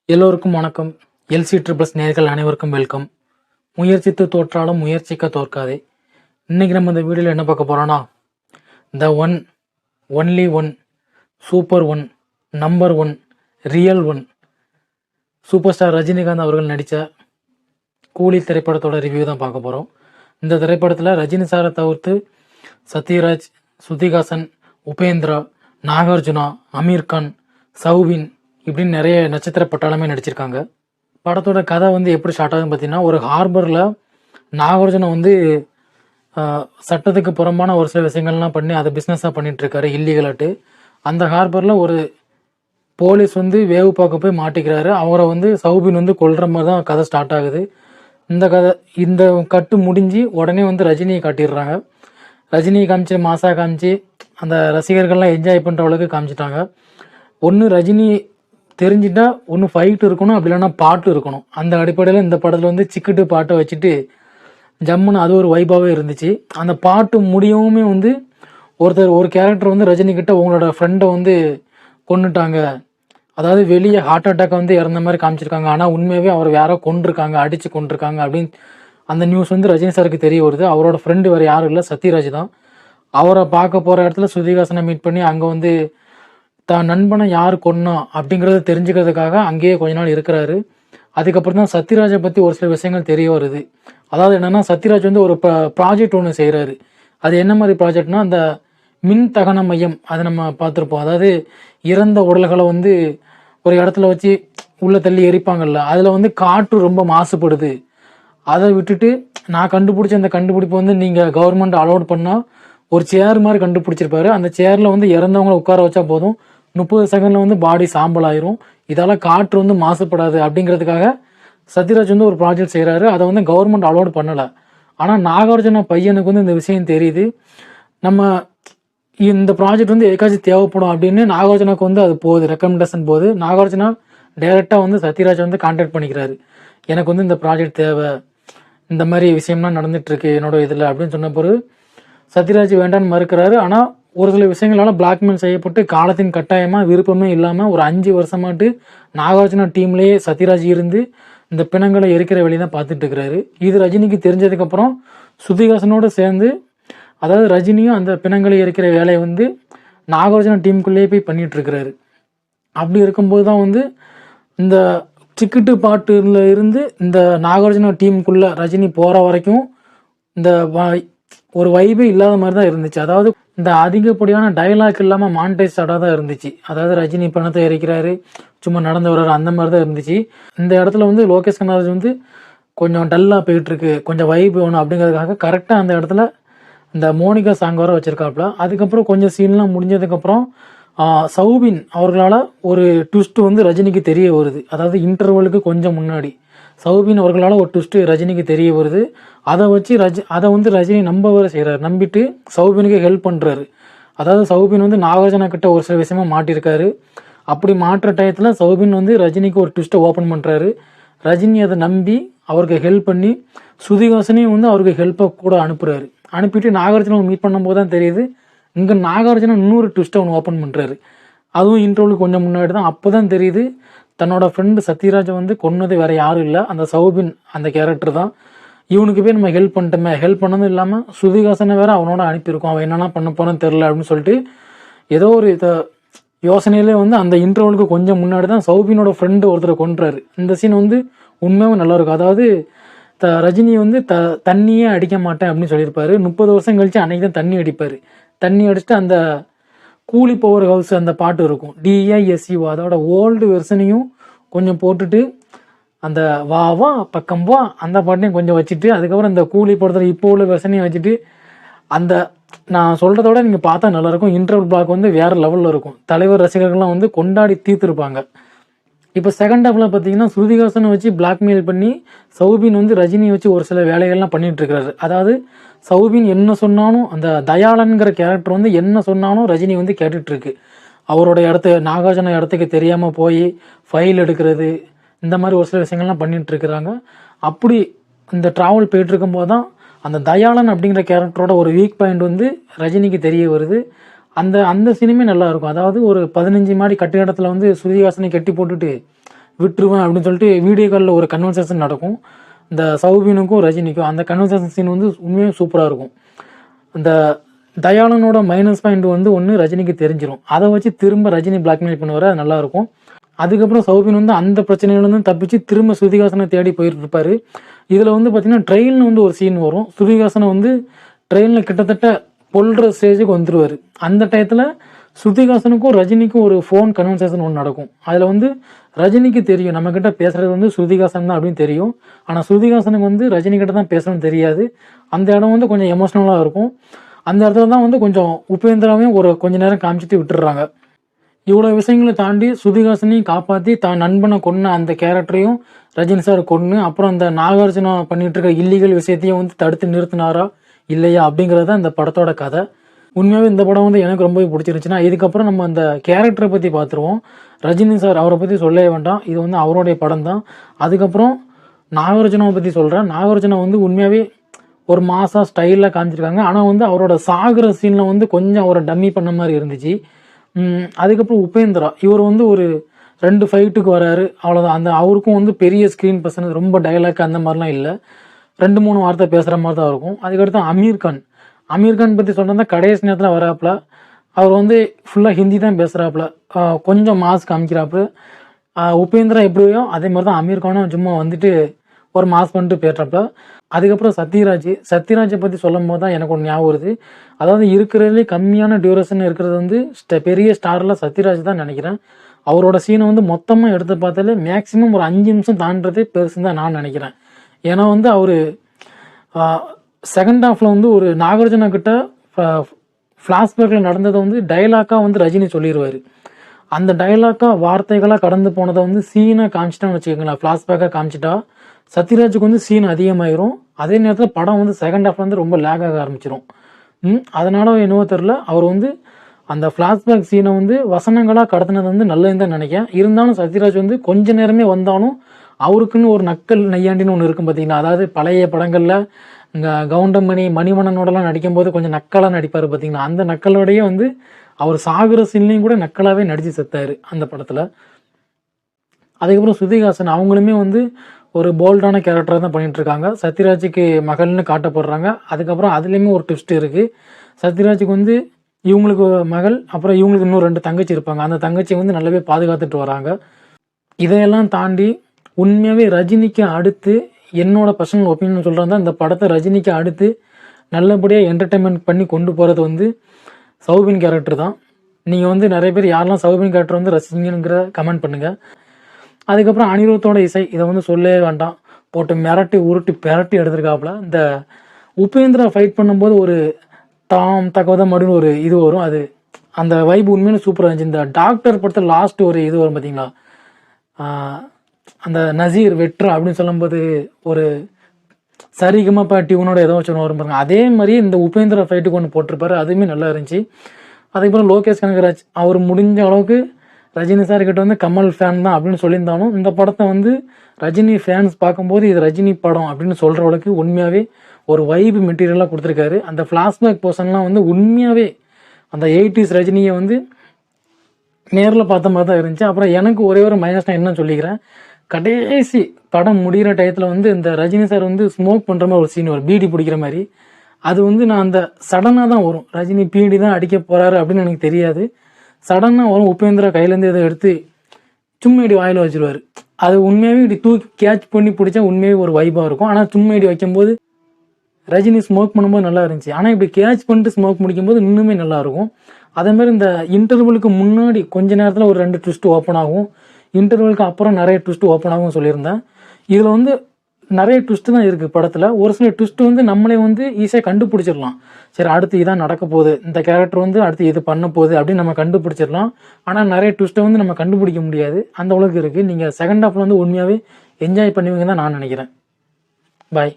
எல்லோருக்கும் வணக்கம். LC triples நேர்கள் அனைவருக்கும் வெல்கம். முயற்சித்து தோற்றாலும் முயற்சிக்க தோற்காதே. இன்னைக்கு நம்ம இந்த வீடியோவில் என்ன பார்க்க போறோம்னா, the one only one super one number one real one super star Rajinikanth அவர்கள் நடித்த கூலி திரைப்படத்தோட ரிவ்யூ தான் பார்க்க போகிறோம். இந்த திரைப்படத்தில் ரஜினி சாரை தவிர்த்து சத்யராஜ், ஸ்ருதிஹாசன், உபேந்திரா, நாகார்ஜுனா, அமீர்கான், சௌபின் இப்படின்னு நிறைய நட்சத்திர பட்டாளமே நடிச்சிருக்காங்க. படத்தோட கதை எப்படி ஸ்டார்ட் ஆகுதுன்னு பார்த்தீங்கன்னா, ஒரு ஹார்பரில் நாகார்ஜுனா சட்டத்துக்கு புறம்பான ஒரு சில விஷயங்கள்லாம் பண்ணி அதை பிஸ்னஸாக பண்ணிகிட்ருக்காரு இல்லீகலாட்டு. அந்த ஹார்பரில் ஒரு போலீஸ் வேவு பார்க்க போய் மாட்டிக்கிறாரு. அவரை சௌபின் கொல்ற மாதிரி தான் கதை ஸ்டார்ட் ஆகுது. இந்த கட்டு முடிஞ்சு உடனே ரஜினியை காட்டிடுறாங்க. ரஜினியை காமிச்சு மாசா காமிச்சு அந்த ரசிகர்கள்லாம் என்ஜாய் பண்ணுற அளவுக்கு காமிச்சிட்டாங்க. ஒன்று ரஜினி தெரிஞ்சிட்டா ஒன்று ஃபைட் இருக்கணும், அப்படி இல்லைன்னா பாட்டு இருக்கணும். அந்த அடிப்படையில் இந்த படத்தில் சிக்கிட்டு பாட்டை வச்சுட்டு ஜம்முன்னு அது ஒரு வைபாகவே இருந்துச்சு. அந்த பாட்டு முடியவுமே ஒரு கேரக்டர் ரஜினிகிட்ட உங்களோட ஃப்ரெண்டை கொண்டுட்டாங்க, அதாவது வெளியே ஹார்ட் அட்டாக் இறந்த மாதிரி காமிச்சிருக்காங்க, ஆனால் உண்மையாகவே அவர் யாரோ கொண்டிருக்காங்க, அடித்து கொண்டிருக்காங்க அப்படின்னு அந்த நியூஸ் ரஜினி சாருக்கு தெரிய வருது. அவரோட ஃப்ரெண்டு வேறு யாரும் இல்லை, சத்யராஜ் தான். அவரை பார்க்க போகிற இடத்துல ஸ்ருதிஹாசனை மீட் பண்ணி அங்கே தான் நண்பனை யார் கொன்னோம் அப்படிங்கிறத தெரிஞ்சுக்கிறதுக்காக அங்கேயே கொஞ்ச நாள் இருக்கிறாரு. அதுக்கப்புறம் தான் சத்யராஜை பற்றி ஒரு சில விஷயங்கள் தெரிய வருது. அதாவது என்னென்னா, சத்யராஜ் ஒரு ப்ராஜெக்ட் ஒன்று செய்கிறாரு. அது என்ன மாதிரி ப்ராஜெக்ட்னா, அந்த மின் தகன மையம், அதை நம்ம பார்த்துருப்போம். அதாவது இறந்த உடல்களை ஒரு இடத்துல வச்சு உள்ளே தள்ளி எரிப்பாங்கல்ல, அதில் காற்று ரொம்ப மாசுபடுது, அதை விட்டுட்டு நான் கண்டுபிடிச்ச அந்த கண்டுபிடிப்பு நீங்கள் கவர்மெண்ட் அலோட் பண்ணால் ஒரு சேர் மாதிரி கண்டுபிடிச்சிருப்பாரு. அந்த சேரில் இறந்தவங்களை உட்கார வச்சா போதும், 30 செகண்டில் பாடி சாம்பல் ஆயிரும், இதால் காற்று மாசுபடாது அப்படிங்கிறதுக்காக சத்யராஜ் ஒரு ப்ராஜெக்ட் செய்கிறாரு. அதை கவர்மெண்ட் அலோட் பண்ணலை. ஆனால் நாகார்ஜுனா பையனுக்கு இந்த விஷயம் தெரியுது. நம்ம இந்த ப்ராஜெக்ட் எதுக்காச்சும் தேவைப்படும் அப்படின்னு நாகார்ஜுனாக்கு அது போகுது, ரெக்கமெண்டேஷன் போகுது. நாகார்ஜுனா டைரெக்டாக சத்யராஜ் கான்டாக்ட் பண்ணிக்கிறாரு. எனக்கு இந்த ப்ராஜெக்ட் தேவை, இந்த மாதிரி விஷயம்லாம் நடந்துட்டுருக்கு என்னோட இதில் அப்படின்னு சொன்ன பிறகு சத்யராஜ் வேண்டான்னு மறுக்கிறாரு. ஆனால் ஒரு சில விஷயங்களால் பிளாக்மெயில் செய்யப்பட்டு காலத்தின் கட்டாயமாக விருப்பமே இல்லாமல் ஒரு 5 வருஷமாட்டு நாகார்ஜுனா டீம்லேயே சத்யராஜ் இருந்து இந்த பிணங்களை எரிக்கிற வேலையை தான் பார்த்துட்டு இருக்கிறாரு. இது ரஜினிக்கு தெரிஞ்சதுக்கப்புறம் ஸ்ருதிஹாசனோடு சேர்ந்து, அதாவது ரஜினியும் அந்த பிணங்களை எரிக்கிற வேலையை நாகார்ஜுனா டீமுக்குள்ளேயே போய் பண்ணிட்டு இருக்கிறாரு. அப்படி இருக்கும்போது தான் இந்த டிக்கெட்டு பாட்டுல இருந்து இந்த நாகார்ஜுனா டீமுக்குள்ளே ரஜினி போகிற வரைக்கும் இந்த ஒரு வைபே இல்லாத மாதிரி தான் இருந்துச்சு. அதாவது இந்த அதிகப்படியான டயலாக் இல்லாமல் மானிட்டைஸ்டாக தான் இருந்துச்சு. அதாவது ரஜினி பணத்தை எரிக்கிறாரு, சும்மா நடந்து வர்றாரு, அந்த மாதிரி தான் இருந்துச்சு. இந்த இடத்துல லோகேஷ் கனகராஜ் கொஞ்சம் டல்லாக போயிட்டுருக்கு, கொஞ்சம் வைப் வேணும் அப்படிங்கிறதுக்காக கரெக்டாக அந்த இடத்துல இந்த மோனிகா சாங் வர வச்சுருக்காப்புல. அதுக்கப்புறம் கொஞ்சம் சீன்லாம் முடிஞ்சதுக்கப்புறம் சௌபின் அவர்களால் ஒரு ட்விஸ்ட் ரஜினிக்கு தெரிய வருது. அதாவது இன்டர்வலுக்கு கொஞ்சம் முன்னாடி சௌபின் அவர்களால் ஒரு ட்விஸ்ட்டு ரஜினிக்கு தெரிய வருது. அதை வச்சு ரஜினி நம்ப வர செய்கிறார். நம்பிட்டு சௌபினுக்கு ஹெல்ப் பண்ணுறாரு. அதாவது சௌபின் நாகார்ஜுனா கிட்ட ஒரு சில விஷயமா மாட்டியிருக்காரு. அப்படி மாட்டுற டயத்தில் சௌபின் ரஜினிக்கு ஒரு ட்விஸ்ட்டை ஓப்பன் பண்ணுறாரு. ரஜினி அதை நம்பி அவருக்கு ஹெல்ப் பண்ணி ஸ்ருதிஹாசனையும் அவருக்கு ஹெல்ப்பை கூட அனுப்புகிறாரு. அனுப்பிட்டு நாகார்ஜுனா மீட் பண்ணும்போது தான் தெரியுது, இங்கே நாகார்ஜுனா இன்னொரு ட்விஸ்ட்டை ஒன்று ஓப்பன் பண்ணுறாரு. அதுவும் இன்டர்வலுக்கு கொஞ்சம் முன்னாடி தான். அப்போ தான் தெரியுது, தன்னோட ஃப்ரெண்டு சத்யராஜை கொன்னது வேறு யாரும் இல்லை, அந்த சௌபின் அந்த கேரக்டர் தான். இவனுக்கு போய் நம்ம ஹெல்ப் பண்ணிட்டோமே, ஹெல்ப் பண்ணதும் இல்லாமல் ஸ்ருதிஹாசனை வேறு அவனோட அனுப்பியிருக்கோம், அவன் என்னென்னா பண்ண போனோன்னு தெரில அப்படின்னு சொல்லிட்டு ஏதோ ஒரு யோசனையிலே அந்த இன்டர்வலுக்கு கொஞ்சம் முன்னாடி தான் சௌபினோட ஃப்ரெண்டு ஒருத்தரை கொன்றாரு. இந்த சீன் உண்மையாகவும் நல்லாயிருக்கும். அதாவது ரஜினி தண்ணியே அடிக்க மாட்டேன் அப்படின்னு சொல்லியிருப்பாரு. 30 வருஷம் கழிச்சு அன்னைக்கு தான் தண்ணி அடிப்பார். தண்ணி அடிச்சுட்டு அந்த கூலி பவர் ஹவுஸ் அந்த பாட்டு இருக்கும், DISU, அதோட ஓல்டு வெர்ஷனையும் கொஞ்சம் போட்டுட்டு அந்த வா வா பக்கம் வா அந்த பாட்டையும் கொஞ்சம் வச்சுட்டு, அதுக்கப்புறம் இந்த கூலி படத்தில் இப்போ உள்ள வெர்ஷனையும் வச்சுட்டு, அந்த நான் சொல்கிறதோட நீங்கள் பார்த்தா நல்லாயிருக்கும். இன்டர்வல் பிளாக் வேறு லெவலில் இருக்கும். தலைவர் ரசிகர்கள்லாம் கொண்டாடி தீர்த்துருப்பாங்க. இப்போ செகண்ட் ஹாஃபில் பார்த்தீங்கன்னா ஸ்ருதிஹாசனை வச்சு பிளாக்மெயில் பண்ணி சௌபின் ரஜினியை வச்சு ஒரு சில வேலைகள்லாம் பண்ணிகிட்டு இருக்கிறாரு. அதாவது சௌபின் என்ன சொன்னாலும், அந்த தயாளன்கிற கேரக்டர் என்ன சொன்னாலும் ரஜினி கேட்டுட்ருக்கு. அவரோட நாகார்ஜுனா இடத்துக்கு தெரியாமல் போய் ஃபைல் எடுக்கிறது, இந்த மாதிரி ஒரு சில விஷயங்கள்லாம் பண்ணிகிட்ருக்குறாங்க. அப்படி இந்த ட்ராவல் போயிட்டுருக்கும்போது தான் அந்த தயாளன் அப்படிங்கிற கேரக்டரோட ஒரு வீக் பாயிண்ட் ரஜினிக்கு தெரிய வருது. அந்த சீனுமே நல்லா இருக்கும். அதாவது ஒரு 15 மாடி கட்டிடத்தில் ஸ்ருதிஹாசனை கட்டி போட்டுட்டு விட்டுருவேன் அப்படின்னு சொல்லிட்டு வீடியோ காலில் ஒரு கன்வர்சேஷன் நடக்கும் இந்த சௌபினுக்கும் ரஜினிக்கும். அந்த கன்வர்சேஷன் சீன் வந்து உண்மையாக சூப்பராக இருக்கும். இந்த தயாளனோட மைனஸ் பாயிண்ட் வந்து ஒன்று ரஜினிக்கு தெரிஞ்சிடும். அதை வச்சு திரும்ப ரஜினி பிளாக்மெயில் பண்ணுவார், அது நல்லாயிருக்கும். அதுக்கப்புறம் சௌபின் வந்து அந்த பிரச்சனையிலேருந்து தப்பிச்சு திரும்ப ஸ்ருதிஹாசனை தேடி போயிட்டு இருப்பாரு. இதில் வந்து பார்த்தீங்கன்னா ட்ரெயினில் வந்து ஒரு சீன் வரும். ஸ்ருதிஹாசனை வந்து ட்ரெயினில் கிட்டத்தட்ட கொல்ற ஸ்டேஜுக்கு வந்துடுவார். அந்த டயத்தில் ஸ்ருதிஹாசனுக்கும் ரஜினிக்கும் ஒரு ஃபோன் கன்வர்சேஷன் ஒன்று நடக்கும். அதில் வந்து ரஜினிக்கு தெரியும் நம்மக்கிட்ட பேசுகிறது வந்து ஸ்ருதிஹாசன் தான் அப்படின்னு தெரியும். ஆனால் ஸ்ருதிஹாசனுக்கு வந்து ரஜினி கிட்ட தான் பேசணும்னு தெரியாது. அந்த இடம் வந்து கொஞ்சம் எமோஷ்னலாக இருக்கும். அந்த இடத்துல தான் வந்து கொஞ்சம் உபேந்திராவையும் ஒரு கொஞ்ச நேரம் காமிச்சிட்டு விட்டுடுறாங்க. இவ்வளோ விஷயங்களை தாண்டி ஸ்ருதிஹாசனையும் காப்பாற்றி தான் நண்பனை கொன்ன அந்த கேரக்டரையும் ரஜினி சார் கொன்று, அப்புறம் அந்த நாகார்ஜுனா பண்ணிட்டு இருக்க இல்லீகல் விஷயத்தையும் வந்து தடுத்து நிறுத்தினாரா இல்லையா அப்படிங்கிறது தான் இந்த படத்தோட கதை. உண்மையாகவே இந்த படம் வந்து எனக்கு ரொம்பவே பிடிச்சிருந்துச்சுன்னா, இதுக்கப்புறம் நம்ம அந்த கேரக்டரை பற்றி பார்த்துருவோம். ரஜினி சார் அவரை பற்றி சொல்லவே வேண்டாம், இது வந்து அவருடைய படம் தான். அதுக்கப்புறம் நாகார்ஜுனாவை பற்றி சொல்கிறேன். நாகார்ஜுனா வந்து உண்மையாகவே ஒரு மாசா ஸ்டைலில் காமிச்சிருக்காங்க. ஆனால் வந்து அவரோட சாகிற சீனில் வந்து கொஞ்சம் அவரை டம்மி பண்ண மாதிரி இருந்துச்சு. அதுக்கப்புறம் உபேந்திரா இவர் வந்து ஒரு 2 ஃபைட்டுக்கு வராரு, அவ்வளோதான். அந்த அவருக்கும் வந்து பெரிய ஸ்க்ரீன் பர்சன், ரொம்ப டைலாக் அந்த மாதிரிலாம் இல்லை, 2-3 வார்த்தை பேசுகிற மாதிரி தான் இருக்கும். அதுக்கடுத்து அமீர் கான் பற்றி சொன்னா கடைசி நேரத்தில் வராப்புல. அவர் வந்து ஃபுல்லாக ஹிந்தி தான் பேசுகிறாப்புல, கொஞ்சம் மாஸ் காமிக்கிறாப்புல. உபேந்திரா எப்படியோ அதே மாதிரி தான் அமீர் கானும் சும்மா வந்துட்டு ஒரு மாஸ் பண்ணிட்டு போய்ட்றாப்புல. அதுக்கப்புறம் சத்யராஜை பற்றி சொல்லும் போது தான் எனக்கு ஒன்று ஞாபகம் வருது. அதாவது இருக்கிறதுலே கம்மியான டியூரேஷன் இருக்கிறது வந்து பெரிய ஸ்டாரில் சத்யராஜ் தான் நினைக்கிறேன். அவரோட சீனை வந்து மொத்தமாக எடுத்து பார்த்தாலே மேக்ஸிமம் ஒரு 5 நிமிஷம் தாண்டதே பெருசுன்னு தான் நான் நினைக்கிறேன். ஏன்னா வந்து அவர் செகண்ட் ஹாஃபில் வந்து ஒரு நாகார்ஜுனா கிட்ட ஃப்ளாஷ்பேக்கில் நடந்ததை வந்து டைலாக்காக வந்து ரஜினி சொல்லிடுவார். அந்த டைலாக்காக வார்த்தைகளாக கடந்து போனதை வந்து சீனாக காமிச்சிட்டான்னு வச்சுக்கோங்களேன், ஃப்ளாஷ்பேக்காக காமிச்சிட்டா சத்யராஜுக்கு வந்து சீன் அதிகமாயிரும். அதே நேரத்தில் படம் வந்து செகண்ட் ஹாஃப்ல வந்து ரொம்ப லேக் ஆக ஆரம்பிச்சிடும். அதனால என்னவோ தெரில, அவர் வந்து அந்த ஃப்ளாஷ்பேக் சீனை வந்து வசனங்களாக கடத்தினது வந்து நல்லதுன்னு தான் நினைக்கிறேன். இருந்தாலும் சத்யராஜ் வந்து கொஞ்ச நேரமே வந்தாலும் அவருக்குன்னு ஒரு நக்கல் நையாண்டின்னு ஒன்று இருக்கும் பார்த்தீங்கன்னா, அதாவது பழைய படங்களில் இந்த கவுண்டமணி மணிவண்ணனோடலாம் நடிக்கும்போது கொஞ்சம் நக்கலாக நடிப்பார் பார்த்தீங்கன்னா, அந்த நக்கலோடையே வந்து அவர் சாகுற சீன்லையும் கூட நக்கலாகவே நடித்து செத்தார் அந்த படத்தில். அதுக்கப்புறம் ஸ்ருதிஹாசன் அவங்களுமே வந்து ஒரு போல்டான கேரக்டராக தான் பண்ணிகிட்ருக்காங்க. சத்யராஜுக்கு மகள்னு காட்டப்படுறாங்க. அதுக்கப்புறம் அதுலேயுமே ஒரு ட்விஸ்ட் இருக்குது. சத்யராஜுக்கு வந்து இவங்களுக்கு மகள், அப்புறம் இவங்களுக்கு இன்னும் 2 தங்கச்சி இருப்பாங்க. அந்த தங்கச்சியை வந்து நல்லாவே பாதுகாத்துட்டு வராங்க. இதையெல்லாம் தாண்டி உண்மையாகவே ரஜினிக்கு அடுத்து என்னோட பர்சனல் ஒப்பீனியன் சொல்கிறேன் தான், இந்த படத்தை ரஜினிக்கு அடுத்து நல்லபடியாக என்டர்டைன்மெண்ட் பண்ணி கொண்டு போகிறது வந்து சௌபின் கேரக்டர் தான். நீங்கள் வந்து நிறைய பேர் யாரெல்லாம் சௌபின் கேரக்டர் வந்து ரசிங்கங்கிற கமெண்ட் பண்ணுங்கள். அதுக்கப்புறம் அனிருத்தோட இசை, இதை வந்து சொல்லவே வேண்டாம், போட்டு மிரட்டி உருட்டி பெரட்டி எடுத்திருக்காப்புல. இந்த உபேந்திரா ஃபைட் பண்ணும்போது ஒரு தாம் தகவதம் அப்படின்னு ஒரு இது வரும், அது அந்த வைப் உண்மையில சூப்பராக இருந்துச்சு. இந்த டாக்டர் படத்தில் லாஸ்ட் ஒரு இது வரும் பார்த்தீங்களா, அந்த நசீர் வெட்ரா அப்படின்னு சொல்லும்போது ஒரு சரிகமாக டியூனோட ஏதோ வச்சு வரும் பாருங்க, அதே மாதிரி இந்த உபேந்திரா ஃபைட்டுக்கு ஒன்று போட்டிருப்பாரு, அதுவுமே நல்லா இருந்துச்சு. அதுக்கப்புறம் லோகேஷ் கனகராஜ் அவர் முடிஞ்ச அளவுக்கு ரஜினி சார் கிட்ட வந்து கமல் ஃபேன் தான் அப்படின்னு சொல்லியிருந்தாலும், இந்த படத்தை வந்து ரஜினி ஃபேன்ஸ் பார்க்கும்போது இது ரஜினி படம் அப்படின்னு சொல்கிற அளவுக்கு உண்மையாகவே ஒரு வைப் மெட்டீரியலாக கொடுத்துருக்காரு. அந்த ஃப்ளாஷ்பேக் போர்ஷன்லாம் வந்து உண்மையாகவே அந்த 80s ரஜினியை வந்து நேரில் பார்த்த மாதிரி தான் இருந்துச்சு. அப்புறம் எனக்கு ஒரே ஒரு மைனஸ் நான் என்ன சொல்லிக்கிறேன், கடைசி படம் முடிகிற டயத்தில் வந்து இந்த ரஜினி சார் வந்து ஸ்மோக் பண்ணுற மாதிரி ஒரு சீன் வரும், பீடி பிடிக்கிற மாதிரி. அது வந்து நான் அந்த சடனாக தான் வரும், ரஜினி பீடி தான் அடிக்க போகிறாரு அப்படின்னு எனக்கு தெரியாது. சடனாக வரும், உபேந்திரா கையிலேருந்து இதை எடுத்து சும்மா இடி வாயில் வச்சுருவார். அது உண்மையாகவே இப்படி தூக்கி கேட்ச் பண்ணி பிடிச்சா உண்மையாகவே ஒரு வைப்பாக இருக்கும். ஆனால் சும்மா இடி வைக்கும்போது ரஜினி ஸ்மோக் பண்ணும்போது நல்லா இருந்துச்சு. ஆனால் இப்படி கேட்ச் பண்ணிட்டு ஸ்மோக் முடிக்கும்போது இன்னுமே நல்லாயிருக்கும். அதேமாதிரி இந்த இன்டர்வலுக்கு முன்னாடி கொஞ்ச நேரத்தில் ஒரு 2 ட்விஸ்ட் ஓப்பன் ஆகும், இன்டர்வலுக்கு அப்புறம் நிறைய ட்விஸ்ட் ஓப்பன் ஆகும் சொல்லியிருந்தேன். இதில் வந்து நிறைய ட்விஸ்ட்டு தான் இருக்குது படத்தில். ஒரு சில ட்விஸ்ட்டு வந்து நம்மளே வந்து ஈஸியாக கண்டுபிடிச்சிடலாம். சரி அடுத்து இதான் நடக்க போகுது, இந்த கேரக்டர் வந்து அடுத்து இது பண்ண போகுது அப்படின்னு நம்ம கண்டுபிடிச்சிடலாம். ஆனால் நிறைய ட்விஸ்ட்டை வந்து நம்ம கண்டுபிடிக்க முடியாது, அந்த அளவுக்கு இருக்குது. நீங்கள் செகண்ட் ஹாஃபில் வந்து உண்மையாகவே என்ஜாய் பண்ணுவீங்க தான் நான் நினைக்கிறேன். பாய்.